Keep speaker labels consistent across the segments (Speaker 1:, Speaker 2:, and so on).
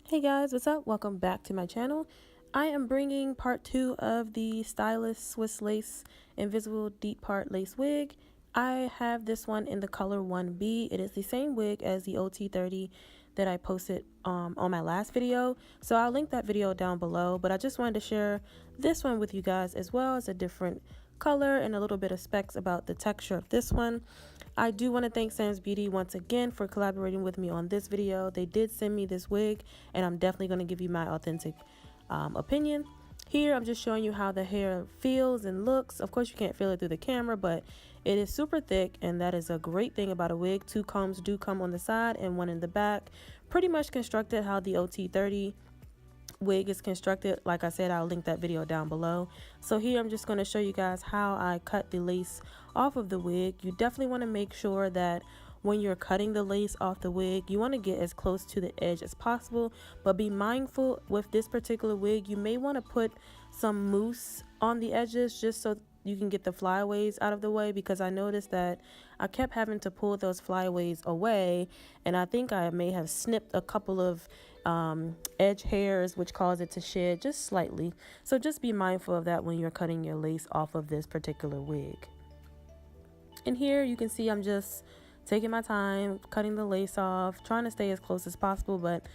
Speaker 1: Hey guys, what's up? Welcome back to my channel. I am bringing part 2 of the Stylist Swiss Lace Invisible Deep Part Lace Wig. I have this one in the color 1B. It is the same wig as the OT30 that I posted on my last video. So I'll link that video down below, but I just wanted to share this one with you guys as well as a different color and a little bit of specs about the texture of this one. I do want to thank Samsbeauty once again for collaborating with me on this video. They did send me this wig, and I'm definitely going to give you my authentic opinion. Here, I'm just showing you how the hair feels and looks. Of course, you can't feel it through the camera, but it is super thick, and that is a great thing about a wig. 2 combs do come on the side and 1 in the back. Pretty much constructed how the OT30 wig is constructed. Like I said, I'll link that video down below. So here I'm just going to show you guys how I cut the lace off of the wig. You definitely want to make sure that when you're cutting the lace off the wig, you want to get as close to the edge as possible, but be mindful with this particular wig. You may want to put some mousse on the edges just so you can get the flyaways out of the way, because I noticed that I kept having to pull those flyaways away, and I think I may have snipped a couple of edge hairs, which caused it to shed just slightly. So just be mindful of that when you're cutting your lace off of this particular wig. And here you can see I'm just taking my time cutting the lace off, trying to stay as close as possible, but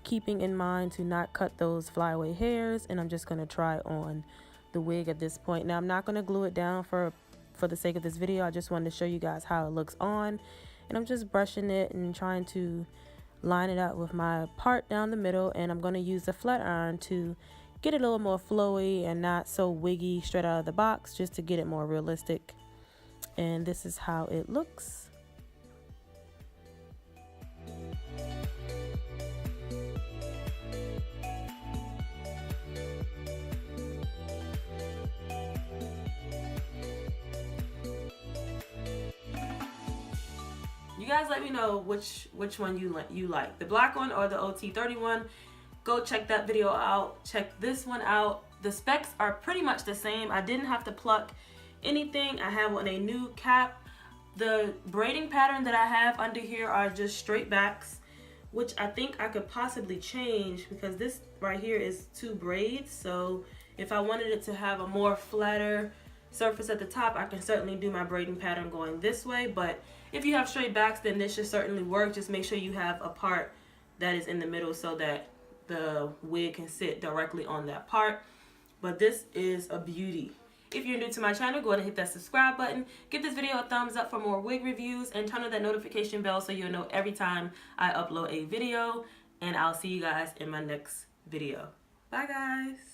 Speaker 1: keeping in mind to not cut those flyaway hairs. And I'm just going to try on the wig at this point. Now I'm not going to glue it down for the sake of this video. I just wanted to show you guys how it looks on, and I'm just brushing it and trying to line it up with my part down the middle. And I'm going to use the flat iron to get it a little more flowy and not so wiggy straight out of the box, just to get it more realistic. And this is how it looks. You guys let me know which one you like, the black one or the OT30 one. Go check that video out. Check this one out. The specs are pretty much the same. I didn't have to pluck anything. I have on a new cap. The braiding pattern that I have under here are just straight backs, which I think I could possibly change, because this right here is 2 braids. So if I wanted it to have a more flatter surface at the top, I can certainly do my braiding pattern going this way. But if you have straight backs, then this should certainly work. Just make sure you have a part that is in the middle so that the wig can sit directly on that part. But this is a beauty. If you're new to my channel, go ahead and hit that subscribe button. Give this video a thumbs up for more wig reviews, and turn on that notification bell so you'll know every time I upload a video. And I'll see you guys in my next video. Bye guys.